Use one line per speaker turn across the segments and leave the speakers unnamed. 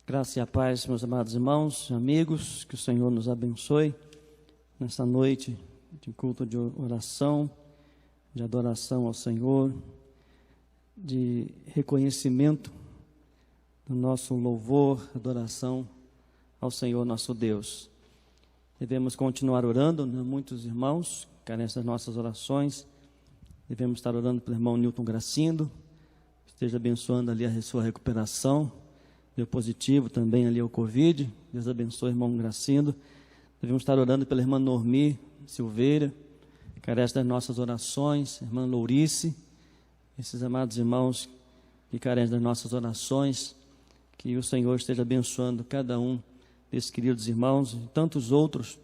Graça e a paz, meus amados irmãos, amigos, que o Senhor nos abençoe nesta noite de culto de oração, de adoração ao Senhor, de reconhecimento do nosso louvor, adoração ao Senhor nosso Deus. Devemos continuar orando, né? Muitos irmãos carecem das nossas orações. Devemos estar orando pelo irmão Newton Gracindo, esteja abençoando ali a sua recuperação. Deu positivo também ali ao Covid. Deus abençoe o irmão Gracindo. Devemos estar orando pela irmã Normi Silveira, carece das nossas orações, irmã Lourice, esses amados irmãos que carecem das nossas orações, que o Senhor esteja abençoando cada um desses queridos irmãos e tantos outros,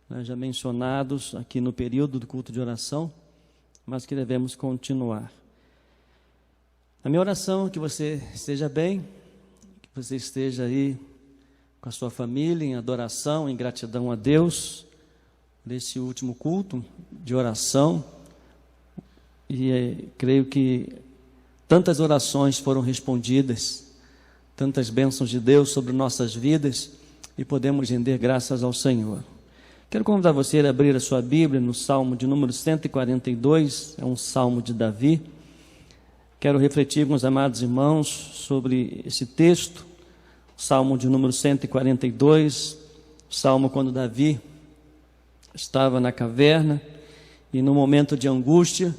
né, já mencionados aqui no período do culto de oração, mas que devemos continuar. A minha oração é que você esteja bem, que você esteja aí com a sua família em adoração, em gratidão a Deus, nesse último culto de oração. E creio que tantas orações foram respondidas, tantas bênçãos de Deus sobre nossas vidas, e podemos render graças ao Senhor. Quero convidar você a abrir a sua Bíblia no Salmo de número 142, é um Salmo de Davi. Quero refletir com os amados irmãos sobre esse texto, Salmo de número 142, Salmo quando Davi estava na caverna e no momento de angústia,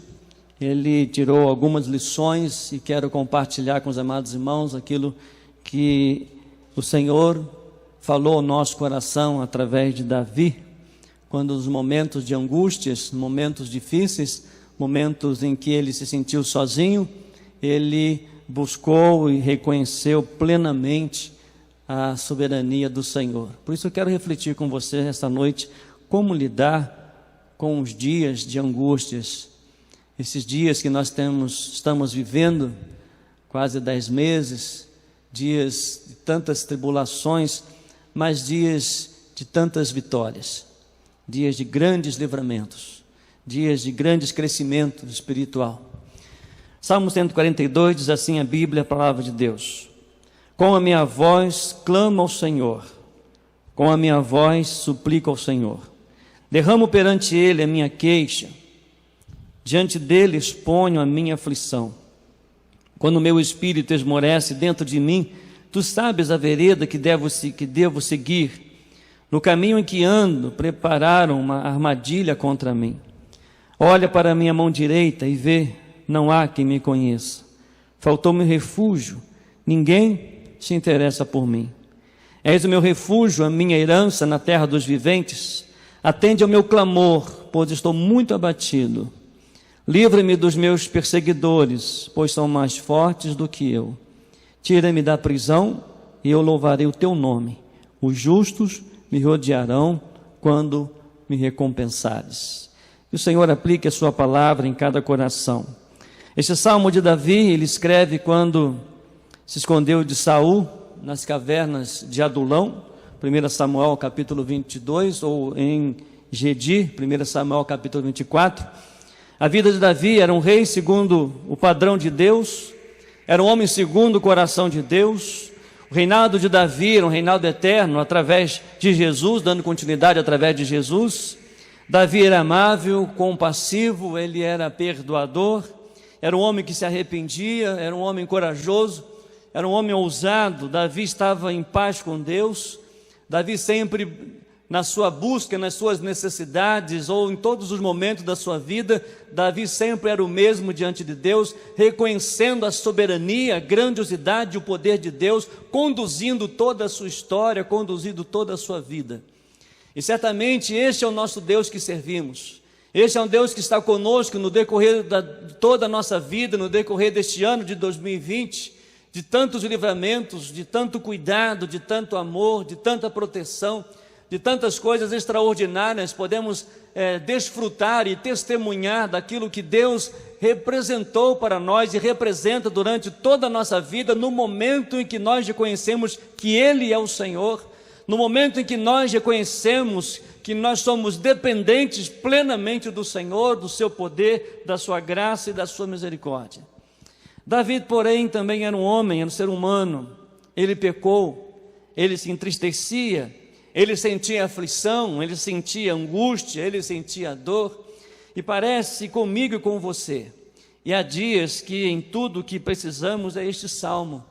ele tirou algumas lições e quero compartilhar com os amados irmãos aquilo que o Senhor falou ao nosso coração através de Davi, quando os momentos de angústias, momentos difíceis, momentos em que ele se sentiu sozinho, ele buscou e reconheceu plenamente a soberania do Senhor. Por isso eu quero refletir com você esta noite como lidar com os dias de angústias, esses dias que nós estamos vivendo, quase 10 meses, dias de tantas tribulações, mas dias de tantas vitórias, dias de grandes livramentos, dias de grandes crescimento espiritual. Salmo 142 diz assim a Bíblia, a palavra de Deus: com a minha voz clamo ao Senhor, com a minha voz suplico ao Senhor, derramo perante Ele a minha queixa, diante dele exponho a minha aflição. Quando o meu espírito esmorece dentro de mim, tu sabes a vereda que devo seguir. No caminho em que ando, prepararam uma armadilha contra mim. Olha para a minha mão direita e vê, não há quem me conheça. Faltou-me refúgio, ninguém se interessa por mim. És o meu refúgio, a minha herança na terra dos viventes. Atende ao meu clamor, pois estou muito abatido. Livra-me dos meus perseguidores, pois são mais fortes do que eu. Tira-me da prisão e eu louvarei o teu nome. Os justos me rodearão quando me recompensares. Que o Senhor aplique a sua palavra em cada coração. Este salmo de Davi, ele escreve quando se escondeu de Saul nas cavernas de Adulão, 1 Samuel capítulo 22, ou em Gedi, 1 Samuel capítulo 24. A vida de Davi era um rei segundo o padrão de Deus, era um homem segundo o coração de Deus. O reinado de Davi era um reinado eterno através de Jesus, dando continuidade através de Jesus. Davi era amável, compassivo, ele era perdoador, era um homem que se arrependia, era um homem corajoso, era um homem ousado. Davi estava em paz com Deus. Davi sempre na sua busca, nas suas necessidades, ou em todos os momentos da sua vida, Davi sempre era o mesmo diante de Deus, reconhecendo a soberania, a grandiosidade e o poder de Deus, conduzindo toda a sua história, conduzindo toda a sua vida. E certamente este é o nosso Deus que servimos. Este é um Deus que está conosco no decorrer de toda a nossa vida, no decorrer deste ano de 2020, de tantos livramentos, de tanto cuidado, de tanto amor, de tanta proteção, de tantas coisas extraordinárias. Podemos desfrutar e testemunhar daquilo que Deus representou para nós e representa durante toda a nossa vida, no momento em que nós reconhecemos que Ele é o Senhor, no momento em que nós reconhecemos que nós somos dependentes plenamente do Senhor, do seu poder, da sua graça e da sua misericórdia. Davi, porém, também era um homem, era um ser humano. Ele pecou, ele se entristecia, ele sentia aflição, ele sentia angústia, ele sentia dor. E parece comigo e com você, e há dias que em tudo que precisamos é este salmo.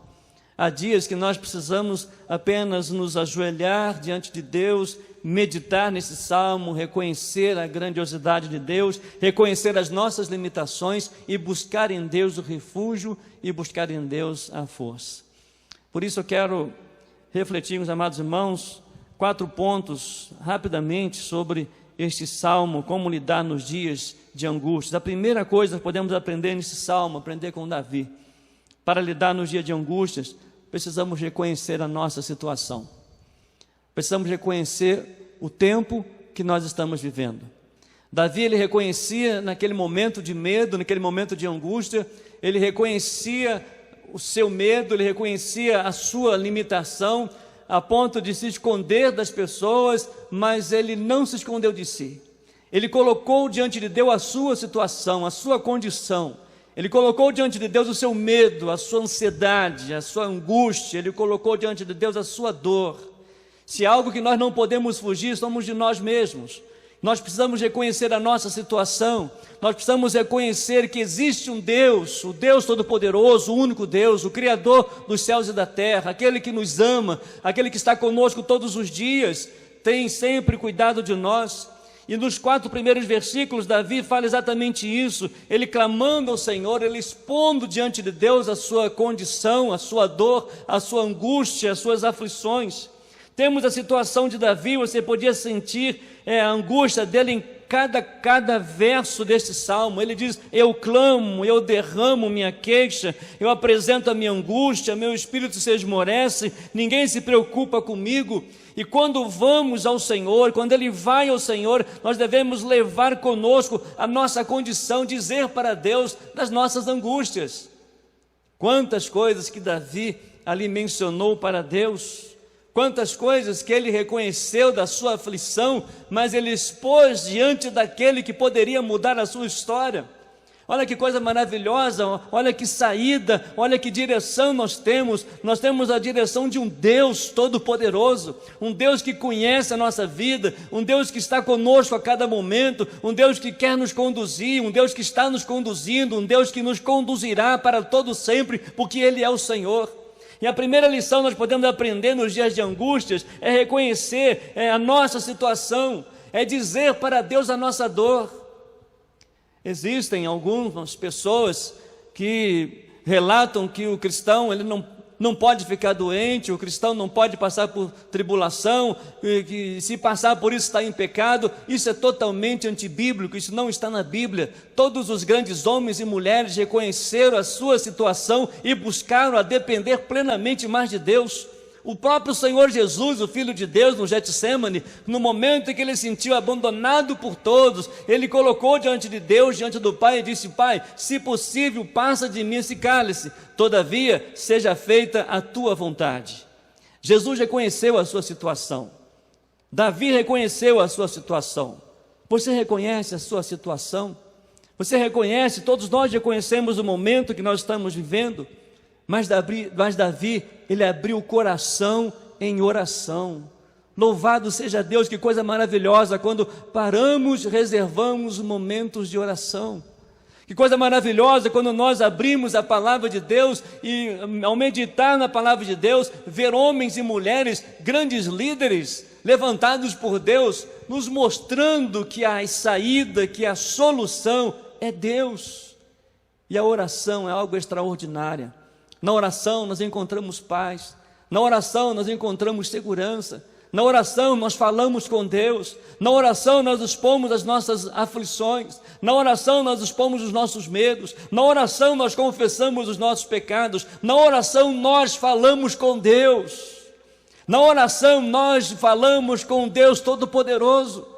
Há dias que nós precisamos apenas nos ajoelhar diante de Deus, meditar nesse salmo, reconhecer a grandiosidade de Deus, reconhecer as nossas limitações e buscar em Deus o refúgio e buscar em Deus a força. Por isso eu quero refletir, meus amados irmãos, 4 pontos rapidamente sobre este salmo, como lidar nos dias de angústia. A primeira coisa que podemos aprender nesse salmo, aprender com Davi, para lidar nos dias de angústias, precisamos reconhecer a nossa situação. Precisamos reconhecer o tempo que nós estamos vivendo. Davi, ele reconhecia naquele momento de medo, naquele momento de angústia, ele reconhecia o seu medo, ele reconhecia a sua limitação, a ponto de se esconder das pessoas, mas ele não se escondeu de si. Ele colocou diante de Deus a sua situação, a sua condição. Ele colocou diante de Deus o seu medo, a sua ansiedade, a sua angústia. Ele colocou diante de Deus a sua dor. Se há algo que nós não podemos fugir, somos de nós mesmos. Nós precisamos reconhecer a nossa situação. Nós precisamos reconhecer que existe um Deus, o Deus Todo-Poderoso, o único Deus, o Criador dos céus e da terra, aquele que nos ama, aquele que está conosco todos os dias, tem sempre cuidado de nós. E nos 4 primeiros versículos, Davi fala exatamente isso, ele clamando ao Senhor, ele expondo diante de Deus a sua condição, a sua dor, a sua angústia, as suas aflições. Temos a situação de Davi, você podia sentir a angústia dele em cada verso deste salmo. Ele diz: eu clamo, eu derramo minha queixa, eu apresento a minha angústia, meu espírito se esmorece, ninguém se preocupa comigo. E quando vamos ao Senhor, quando Ele vai ao Senhor, nós devemos levar conosco a nossa condição, dizer para Deus das nossas angústias. Quantas coisas que Davi ali mencionou para Deus, quantas coisas que ele reconheceu da sua aflição, mas ele expôs diante daquele que poderia mudar a sua história. Olha que coisa maravilhosa, olha que saída, olha que direção nós temos a direção de um Deus todo-poderoso, um Deus que conhece a nossa vida, um Deus que está conosco a cada momento, um Deus que quer nos conduzir, um Deus que está nos conduzindo, um Deus que nos conduzirá para todo sempre, porque Ele é o Senhor. E a primeira lição nós podemos aprender nos dias de angústias é reconhecer a nossa situação, é dizer para Deus a nossa dor. Existem algumas pessoas que relatam que o cristão ele não pode ficar doente, o cristão não pode passar por tribulação, que se passar por isso está em pecado. Isso é totalmente antibíblico, isso não está na Bíblia. Todos os grandes homens e mulheres reconheceram a sua situação e buscaram a depender plenamente mais de Deus. O próprio Senhor Jesus, o Filho de Deus, no Getsêmani, no momento em que ele se sentiu abandonado por todos, ele colocou diante de Deus, diante do Pai, e disse: Pai, se possível, passa de mim esse cálice, todavia, seja feita a tua vontade. Jesus reconheceu a sua situação. Davi reconheceu a sua situação. Você reconhece a sua situação? Você reconhece, todos nós reconhecemos o momento que nós estamos vivendo, mas Davi, ele abriu o coração em oração. Louvado seja Deus, que coisa maravilhosa quando paramos, reservamos momentos de oração. Que coisa maravilhosa quando nós abrimos a palavra de Deus e, ao meditar na palavra de Deus, ver homens e mulheres, grandes líderes, levantados por Deus, nos mostrando que a saída, que a solução é Deus. E a oração é algo extraordinário. Na oração nós encontramos paz, na oração nós encontramos segurança, na oração nós falamos com Deus, na oração nós expomos as nossas aflições, na oração nós expomos os nossos medos, na oração nós confessamos os nossos pecados, na oração nós falamos com Deus, na oração nós falamos com Deus Todo-Poderoso.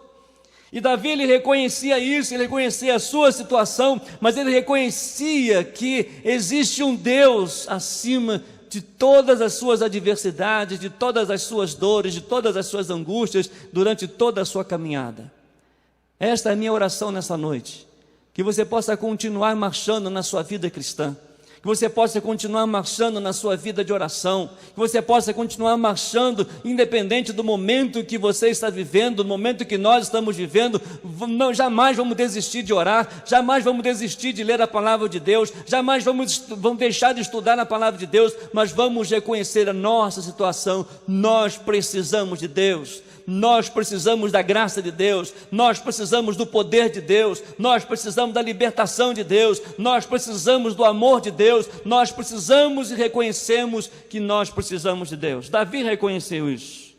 E Davi, ele reconhecia isso, ele reconhecia a sua situação, mas ele reconhecia que existe um Deus acima de todas as suas adversidades, de todas as suas dores, de todas as suas angústias, durante toda a sua caminhada. Esta é a minha oração nessa noite, que você possa continuar marchando na sua vida cristã, que você possa continuar marchando na sua vida de oração, que você possa continuar marchando, independente do momento que você está vivendo, do momento que nós estamos vivendo. Não, jamais vamos desistir de orar, jamais vamos desistir de ler a palavra de Deus, jamais vamos deixar de estudar a palavra de Deus, mas vamos reconhecer a nossa situação. Nós precisamos de Deus, nós precisamos da graça de Deus, nós precisamos do poder de Deus, nós precisamos da libertação de Deus, nós precisamos do amor de Deus, nós precisamos e reconhecemos que nós precisamos de Deus. Davi reconheceu isso.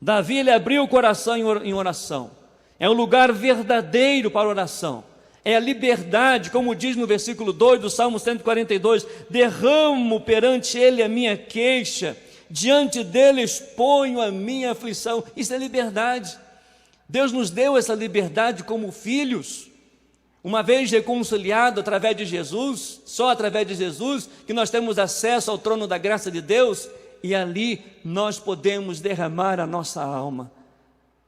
Davi, ele abriu o coração em oração. É um lugar verdadeiro para oração. É a liberdade, como diz no versículo 2 do Salmo 142, derramo perante ele a minha queixa, diante dele exponho a minha aflição. Isso é liberdade. Deus nos deu essa liberdade como filhos. Uma vez reconciliado através de Jesus, só através de Jesus, que nós temos acesso ao trono da graça de Deus, e ali nós podemos derramar a nossa alma.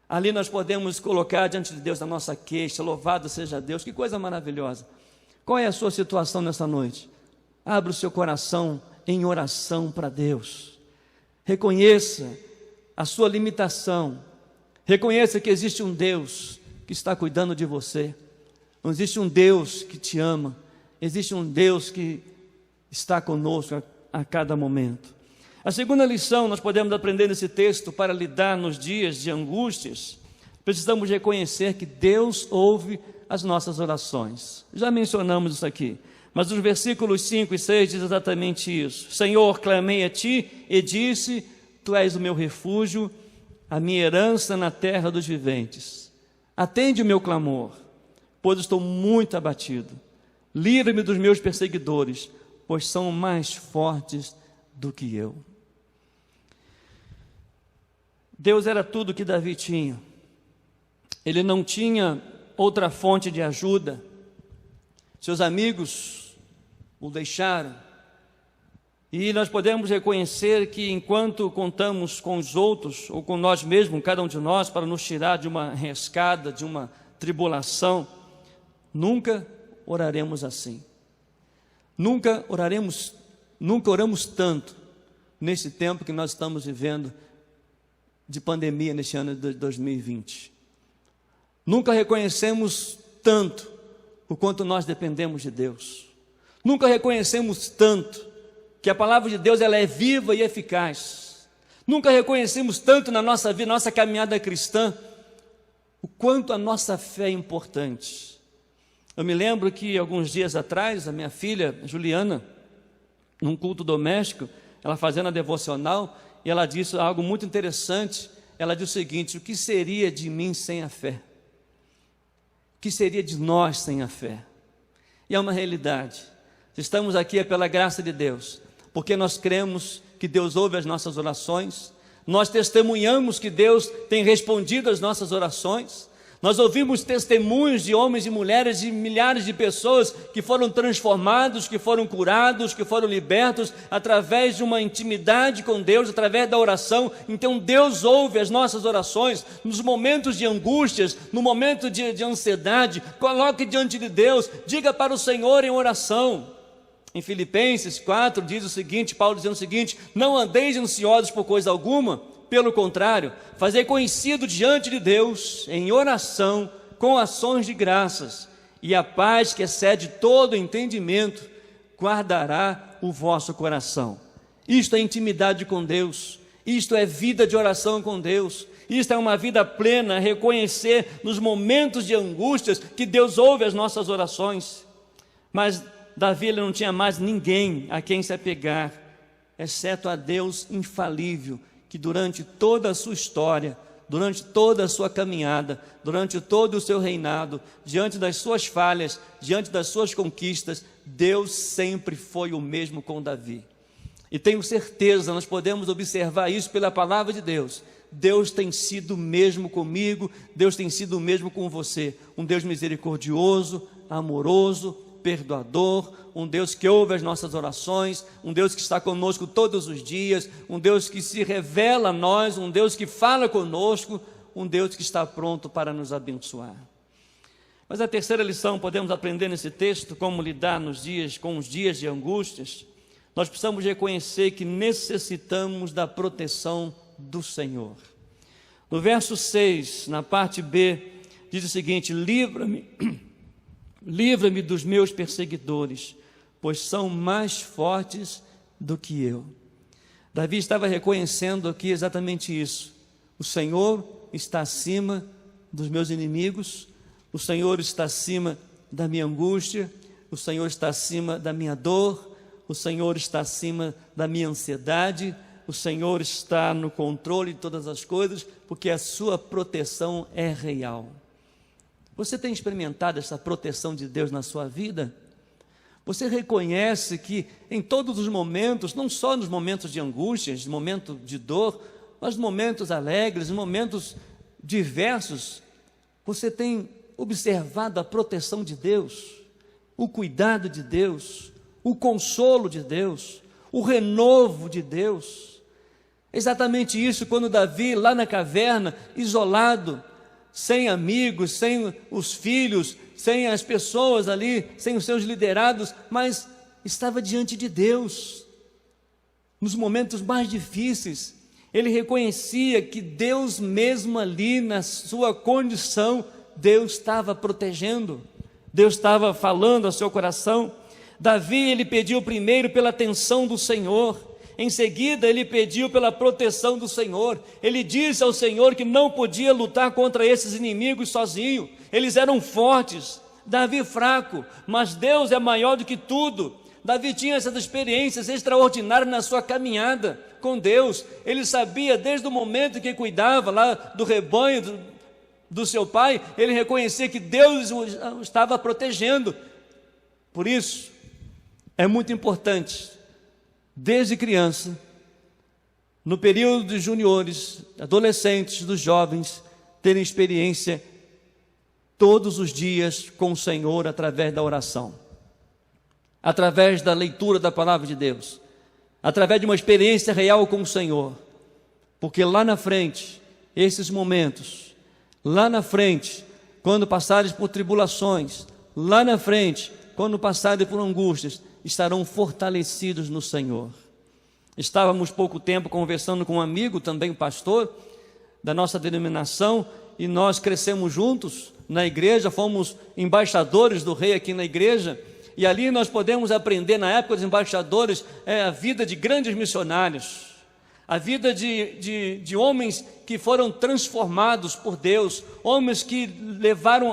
Ali nós podemos colocar diante de Deus a nossa queixa. Louvado seja Deus, que coisa maravilhosa. Qual é a sua situação nessa noite? Abra o seu coração em oração para Deus. Reconheça a sua limitação. Reconheça que existe um Deus que está cuidando de você. Existe um Deus que te ama. Existe um Deus que está conosco a cada momento. A segunda lição nós podemos aprender nesse texto: para lidar nos dias de angústias, precisamos reconhecer que Deus ouve as nossas orações. Já mencionamos isso aqui, mas os versículos 5 e 6 diz exatamente isso. Senhor, clamei a Ti e disse, Tu és o meu refúgio, a minha herança na terra dos viventes. Atende o meu clamor, pois estou muito abatido. Livra-me dos meus perseguidores, pois são mais fortes do que eu. Deus era tudo que Davi tinha. Ele não tinha outra fonte de ajuda. Seus amigos o deixaram. E nós podemos reconhecer que enquanto contamos com os outros, ou com nós mesmos, cada um de nós, para nos tirar de uma enrascada, de uma tribulação, nunca oraremos assim. Nunca oramos tanto nesse tempo que nós estamos vivendo de pandemia neste ano de 2020. Nunca reconhecemos tanto o quanto nós dependemos de Deus. Nunca reconhecemos tanto que a palavra de Deus ela é viva e eficaz. Nunca reconhecemos tanto na nossa vida, nossa caminhada cristã, o quanto a nossa fé é importante. Eu me lembro que alguns dias atrás, a minha filha Juliana, num culto doméstico, ela fazendo a devocional, e ela disse algo muito interessante. Ela disse o seguinte: o que seria de mim sem a fé? O que seria de nós sem a fé? E é uma realidade. Estamos aqui é pela graça de Deus, porque nós cremos que Deus ouve as nossas orações, nós testemunhamos que Deus tem respondido às nossas orações. Nós ouvimos testemunhos de homens e mulheres, de milhares de pessoas que foram transformados, que foram curados, que foram libertos através de uma intimidade com Deus, através da oração. Então Deus ouve as nossas orações nos momentos de angústias, no momento de ansiedade. Coloque diante de Deus, diga para o Senhor em oração. Em Filipenses 4 diz o seguinte, Paulo dizendo o seguinte: não andeis ansiosos por coisa alguma, pelo contrário, fazei conhecido diante de Deus, em oração, com ações de graças, e a paz que excede todo entendimento, guardará o vosso coração. Isto é intimidade com Deus, isto é vida de oração com Deus, isto é uma vida plena, reconhecer nos momentos de angústias que Deus ouve as nossas orações. Mas Davi ele não tinha mais ninguém a quem se apegar, exceto a Deus infalível, que durante toda a sua história, durante toda a sua caminhada, durante todo o seu reinado, diante das suas falhas, diante das suas conquistas, Deus sempre foi o mesmo com Davi. E tenho certeza, nós podemos observar isso pela palavra de Deus. Deus tem sido o mesmo comigo, Deus tem sido o mesmo com você. Um Deus misericordioso, amoroso, perdoador, um Deus que ouve as nossas orações, um Deus que está conosco todos os dias, um Deus que se revela a nós, um Deus que fala conosco, um Deus que está pronto para nos abençoar. Mas a terceira lição podemos aprender nesse texto, como lidar com os dias de angústias. Nós precisamos reconhecer que necessitamos da proteção do Senhor. No verso 6, na parte B, diz o seguinte: livra-me dos meus perseguidores, pois são mais fortes do que eu. Davi estava reconhecendo aqui exatamente isso. O Senhor está acima dos meus inimigos, o Senhor está acima da minha angústia, o Senhor está acima da minha dor, o Senhor está acima da minha ansiedade, o Senhor está no controle de todas as coisas, porque a sua proteção é real. Você tem experimentado essa proteção de Deus na sua vida? Você reconhece que em todos os momentos, não só nos momentos de angústia, de momento de dor, mas nos momentos alegres, nos momentos diversos, você tem observado a proteção de Deus, o cuidado de Deus, o consolo de Deus, o renovo de Deus. Exatamente isso, quando Davi, lá na caverna, isolado, sem amigos, sem os filhos, sem as pessoas ali, sem os seus liderados, mas estava diante de Deus. Nos momentos mais difíceis, ele reconhecia que Deus mesmo ali, na sua condição, Deus estava protegendo, Deus estava falando ao seu coração. Davi, ele pediu primeiro pela atenção do Senhor, em seguida ele pediu pela proteção do Senhor. Ele disse ao Senhor que não podia lutar contra esses inimigos sozinho, eles eram fortes, Davi fraco, mas Deus é maior do que tudo. Davi tinha essas experiências extraordinárias na sua caminhada com Deus. Ele sabia desde o momento que cuidava lá do rebanho do seu pai, ele reconhecia que Deus o estava protegendo. Por isso, é muito importante, desde criança, no período dos juniores, adolescentes, dos jovens, terem experiência todos os dias com o Senhor através da oração, através da leitura da palavra de Deus, através de uma experiência real com o Senhor, porque lá na frente, esses momentos, lá na frente, quando passares por tribulações, lá na frente, quando passarem por angústias, estarão fortalecidos no Senhor. Estávamos pouco tempo conversando com um amigo, também pastor, da nossa denominação, e nós crescemos juntos na igreja, fomos embaixadores do rei aqui na igreja, e ali nós podemos aprender, na época dos embaixadores, a vida de grandes missionários, a vida de homens que foram transformados por Deus, homens que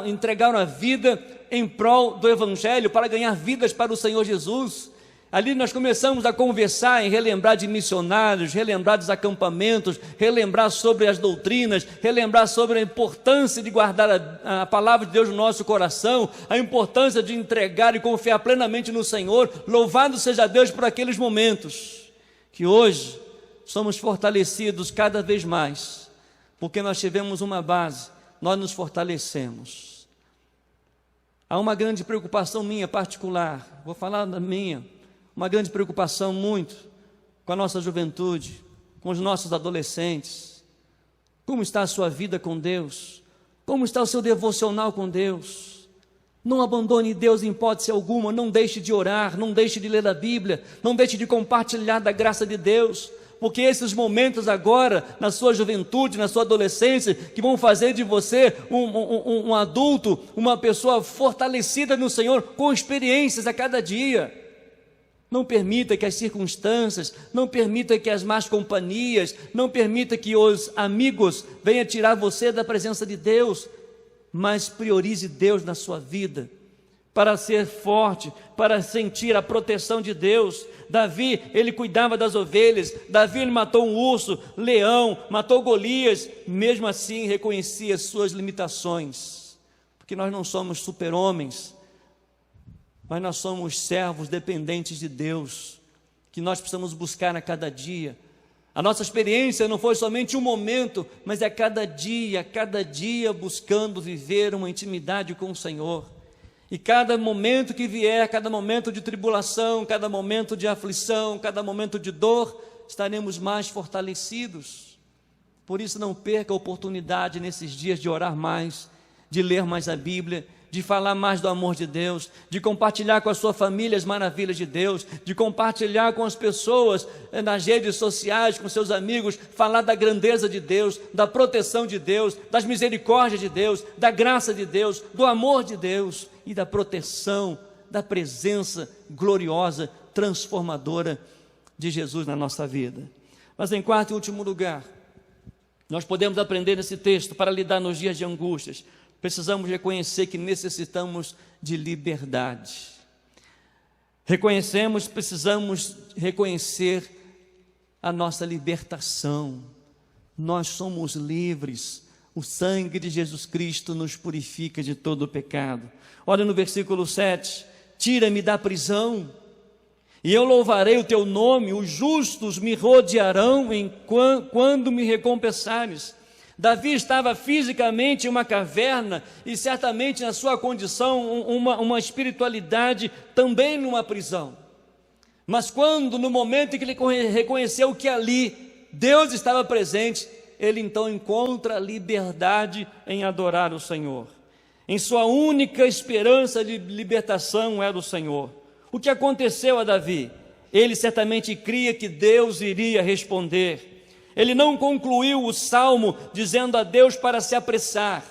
entregaram a vida em prol do Evangelho, para ganhar vidas para o Senhor Jesus. Ali nós começamos a conversar e relembrar de missionários, relembrar dos acampamentos, relembrar sobre as doutrinas, relembrar sobre a importância de guardar a palavra de Deus no nosso coração, a importância de entregar e confiar plenamente no Senhor. Louvado seja Deus por aqueles momentos, que hoje somos fortalecidos cada vez mais, porque nós tivemos uma base, nós nos fortalecemos. Há uma grande preocupação minha particular, vou falar da minha, uma grande preocupação muito com a nossa juventude, com os nossos adolescentes. Como está a sua vida com Deus? Como está o seu devocional com Deus? Não abandone Deus em hipótese alguma, não deixe de orar, não deixe de ler a Bíblia, não deixe de compartilhar da graça de Deus, porque esses momentos agora, na sua juventude, na sua adolescência, que vão fazer de você um adulto, uma pessoa fortalecida no Senhor, com experiências a cada dia. Não permita que as circunstâncias, não permita que as más companhias, não permita que os amigos venham tirar você da presença de Deus, mas priorize Deus na sua vida, para ser forte, para sentir a proteção de Deus. Davi, ele cuidava das ovelhas, Davi, ele matou um urso, leão, matou Golias, mesmo assim reconhecia as suas limitações, porque nós não somos super-homens, mas nós somos servos dependentes de Deus, que nós precisamos buscar a cada dia. A nossa experiência não foi somente um momento, mas é cada dia buscando viver uma intimidade com o Senhor. E cada momento que vier, cada momento de tribulação, cada momento de aflição, cada momento de dor, estaremos mais fortalecidos. Por isso não perca a oportunidade nesses dias de orar mais, de ler mais a Bíblia, de falar mais do amor de Deus, de compartilhar com a sua família as maravilhas de Deus, de compartilhar com as pessoas nas redes sociais, com seus amigos, falar da grandeza de Deus, da proteção de Deus, das misericórdias de Deus, da graça de Deus, do amor de Deus e da proteção, da presença gloriosa, transformadora de Jesus na nossa vida. Mas em quarto e último lugar, nós podemos aprender nesse texto, para lidar nos dias de angústias, precisamos reconhecer que necessitamos de liberdade. Precisamos reconhecer a nossa libertação. Nós somos livres. O sangue de Jesus Cristo nos purifica de todo o pecado. Olha no versículo 7, tira-me da prisão, e eu louvarei o teu nome, os justos me rodearão quando me recompensares. Davi estava fisicamente em uma caverna e certamente na sua condição uma espiritualidade também numa prisão. Mas quando, no momento em que ele reconheceu que ali Deus estava presente, ele então encontra liberdade em adorar o Senhor. Em sua única esperança de libertação era o Senhor. O que aconteceu a Davi? Ele certamente cria que Deus iria responder. Ele não concluiu o salmo dizendo a Deus para se apressar,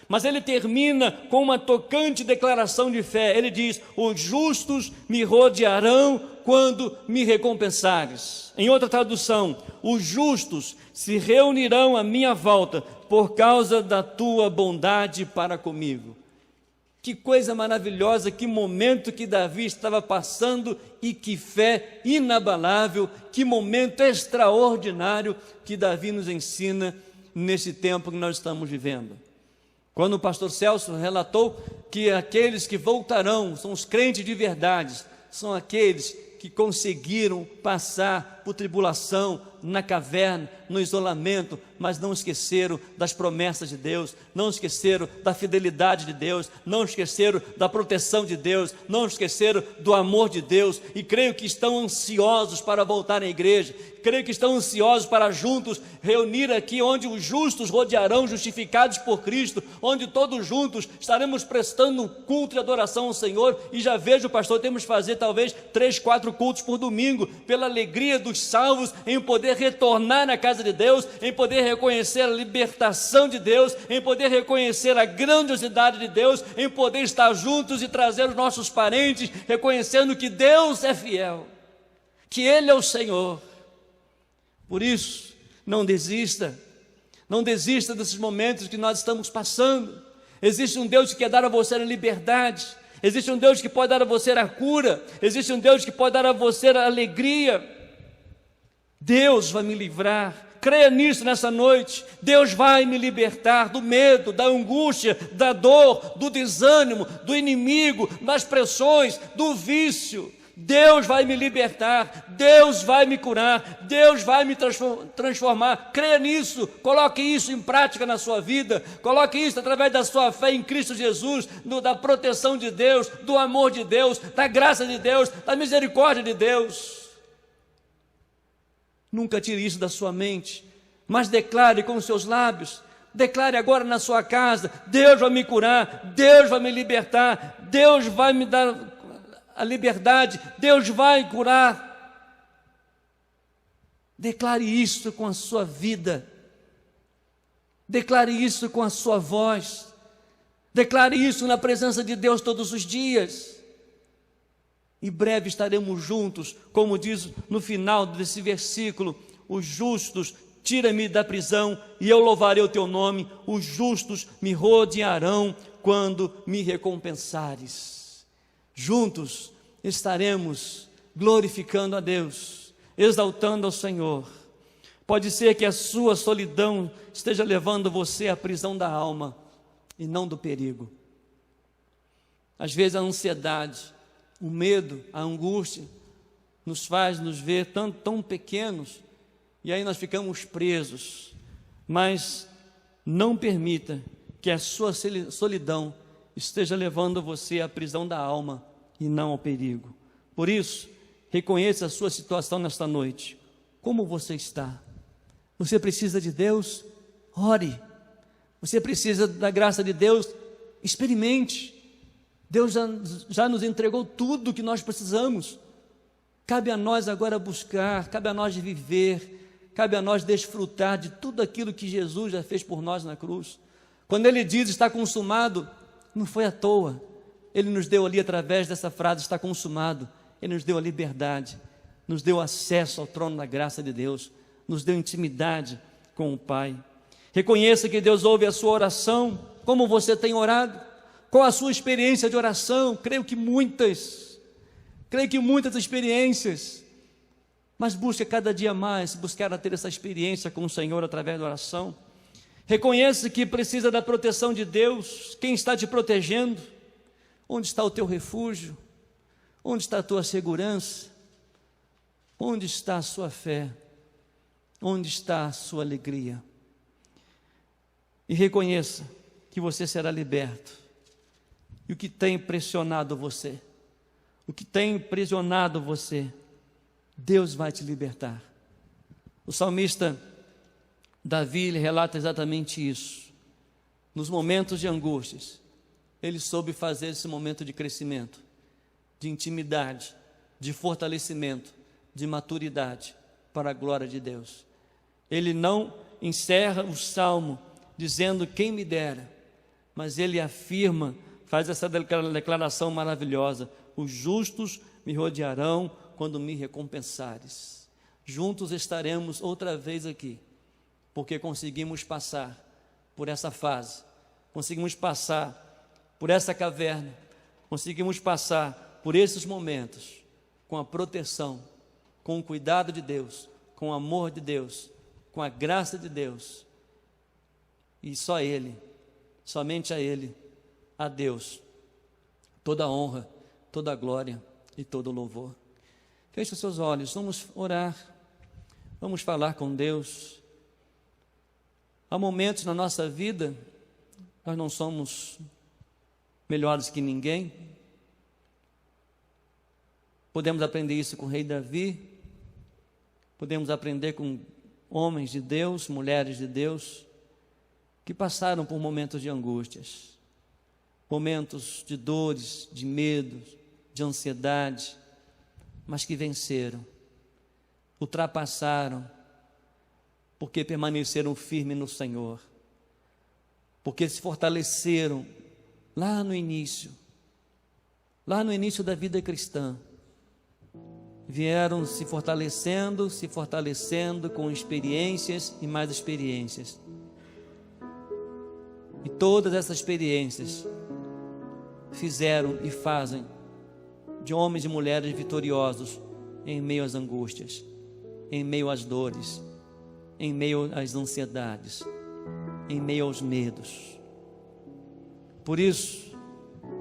mas ele termina com uma tocante declaração de fé. Ele diz: os justos me rodearão quando me recompensares. Em outra tradução, os justos se reunirão à minha volta por causa da tua bondade para comigo. Que coisa maravilhosa, que momento que Davi estava passando e que fé inabalável, que momento extraordinário que Davi nos ensina nesse tempo que nós estamos vivendo. Quando o pastor Celso relatou que aqueles que voltarão são os crentes de verdade, são aqueles que conseguiram passar por tribulação, na caverna, no isolamento, mas não esqueceram das promessas de Deus, não esqueceram da fidelidade de Deus, não esqueceram da proteção de Deus, não esqueceram do amor de Deus, e creio que estão ansiosos para voltar à igreja, creio que estão ansiosos para juntos reunir aqui, onde os justos rodearão, justificados por Cristo, onde todos juntos estaremos prestando um culto de adoração ao Senhor. E já vejo, pastor, temos que fazer talvez 3, 4 cultos por domingo, pela alegria dos salvos em poder retornar na casa de Deus, em poder reconhecer a libertação de Deus, em poder reconhecer a grandiosidade de Deus, em poder estar juntos e trazer os nossos parentes, reconhecendo que Deus é fiel, que Ele é o Senhor. Por isso, não desista desses momentos que nós estamos passando. Existe um Deus que quer dar a você a liberdade, existe um Deus que pode dar a você a cura, existe um Deus que pode dar a você a alegria. Deus vai me livrar, creia nisso nessa noite. Deus vai me libertar do medo, da angústia, da dor, do desânimo, do inimigo, das pressões, do vício. Deus vai me libertar, Deus vai me curar, Deus vai me transformar. Creia nisso, coloque isso em prática na sua vida, coloque isso através da sua fé em Cristo Jesus, da proteção de Deus, do amor de Deus, da graça de Deus, da misericórdia de Deus. Nunca tire isso da sua mente, mas declare com os seus lábios, declare agora na sua casa: Deus vai me curar, Deus vai me libertar, Deus vai me dar a liberdade, Deus vai curar. Declare isso com a sua vida, declare isso com a sua voz, declare isso na presença de Deus todos os dias. Em breve estaremos juntos, como diz no final desse versículo: os justos, tira-me da prisão e eu louvarei o teu nome, os justos me rodearão quando me recompensares. Juntos estaremos glorificando a Deus, exaltando ao Senhor. Pode ser que a sua solidão esteja levando você à prisão da alma e não do perigo. Às vezes a ansiedade, o medo, a angústia nos faz nos ver tão pequenos, e aí nós ficamos presos. Mas não permita que a sua solidão esteja levando você à prisão da alma e não ao perigo. Por isso, reconheça a sua situação nesta noite. Como você está? Você precisa de Deus? Ore. Você precisa da graça de Deus? Experimente. Deus já nos entregou tudo que nós precisamos. Cabe a nós agora buscar, cabe a nós viver, cabe a nós desfrutar de tudo aquilo que Jesus já fez por nós na cruz. Quando Ele diz está consumado, não foi à toa. Ele nos deu ali, através dessa frase, está consumado, Ele nos deu a liberdade, nos deu acesso ao trono da graça de Deus, nos deu intimidade com o Pai. Reconheça que Deus ouve a sua oração. Como você tem orado? Qual a sua experiência de oração? Creio que muitas experiências, mas busque cada dia mais, buscar ter essa experiência com o Senhor através da oração. Reconheça que precisa da proteção de Deus. Quem está te protegendo? Onde está o teu refúgio? Onde está a tua segurança? Onde está a sua fé? Onde está a sua alegria? E reconheça que você será liberto. E o que tem pressionado você, o que tem aprisionado você, Deus vai te libertar. O salmista Davi, ele relata exatamente isso. Nos momentos de angústias, ele soube fazer esse momento de crescimento, de intimidade, de fortalecimento, de maturidade para a glória de Deus. Ele não encerra o salmo dizendo quem me dera, mas ele afirma, faz essa declaração maravilhosa: os justos me rodearão quando me recompensares. Juntos estaremos outra vez aqui, porque conseguimos passar por essa fase, conseguimos passar por essa caverna, conseguimos passar por esses momentos com a proteção, com o cuidado de Deus, com o amor de Deus, com a graça de Deus. E só Ele, somente a Ele, a Deus, toda a honra, toda a glória e todo o louvor. Feche os seus olhos, vamos orar, vamos falar com Deus. Há momentos na nossa vida, nós não somos melhores que ninguém. Podemos aprender isso com o rei Davi, podemos aprender com homens de Deus, mulheres de Deus, que passaram por momentos de angústias, momentos de dores, de medo, de ansiedade, mas que venceram, ultrapassaram, porque permaneceram firmes no Senhor, porque se fortaleceram lá no início da vida cristã, vieram se fortalecendo com experiências e mais experiências, e todas essas experiências fizeram e fazem de homens e mulheres vitoriosos em meio às angústias, em meio às dores, em meio às ansiedades, em meio aos medos. Por isso,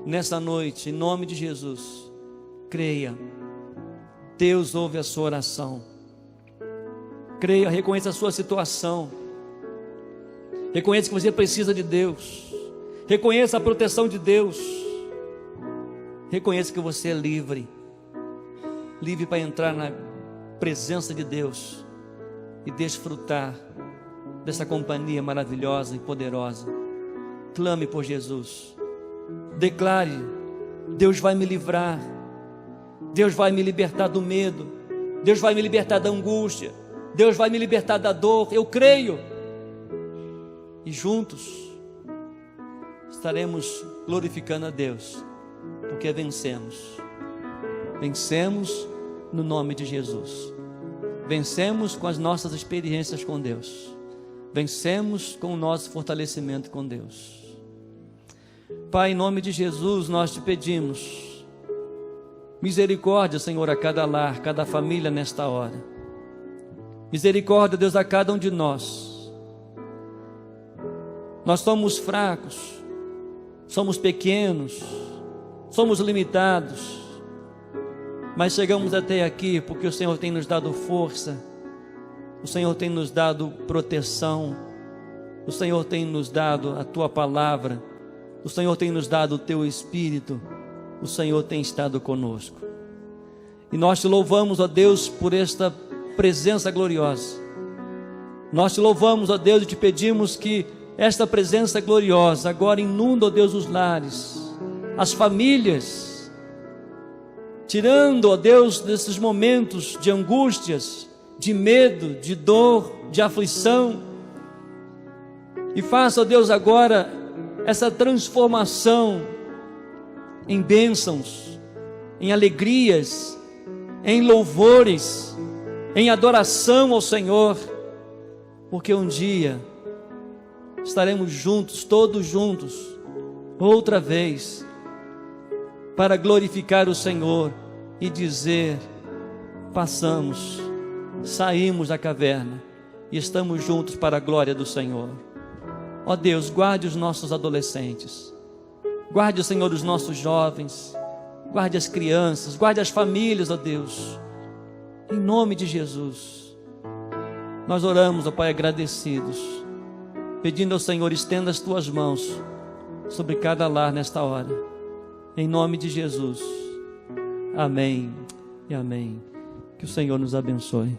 nessa noite, em nome de Jesus, creia, Deus ouve a sua oração. Creia, reconheça a sua situação, reconheça que você precisa de Deus, reconheça a proteção de Deus, reconheça que você é livre para entrar na presença de Deus e desfrutar dessa companhia maravilhosa e poderosa. Clame por Jesus, declare: Deus vai me livrar, Deus vai me libertar do medo, Deus vai me libertar da angústia, Deus vai me libertar da dor. Eu creio, e juntos estaremos glorificando a Deus, porque vencemos no nome de Jesus, vencemos com as nossas experiências com Deus, vencemos com o nosso fortalecimento com Deus. Pai, em nome de Jesus, nós te pedimos misericórdia, Senhor, a cada lar, cada família nesta hora. Misericórdia, Deus, a cada um de nós. Nós somos fracos, somos pequenos, somos limitados, mas chegamos até aqui porque o Senhor tem nos dado força, o Senhor tem nos dado proteção, o Senhor tem nos dado a Tua palavra, o Senhor tem nos dado o Teu Espírito, o Senhor tem estado conosco. E nós te louvamos, ó Deus, por esta presença gloriosa. Nós te louvamos, ó Deus, e te pedimos que esta presença gloriosa agora inunda, ó Deus, os lares, as famílias, tirando, ó Deus, desses momentos de angústias, de medo, de dor, de aflição, e faça, ó Deus, agora essa transformação em bênçãos, em alegrias, em louvores, em adoração ao Senhor, porque um dia estaremos juntos, todos juntos, outra vez, para glorificar o Senhor e dizer: passamos, saímos da caverna e estamos juntos para a glória do Senhor. Ó Deus, guarde os nossos adolescentes, guarde, Senhor, os nossos jovens, guarde as crianças, guarde as famílias, ó Deus, em nome de Jesus. Nós oramos, ó Pai, agradecidos, pedindo ao Senhor: estenda as tuas mãos sobre cada lar nesta hora, em nome de Jesus. Amém e amém. Que o Senhor nos abençoe.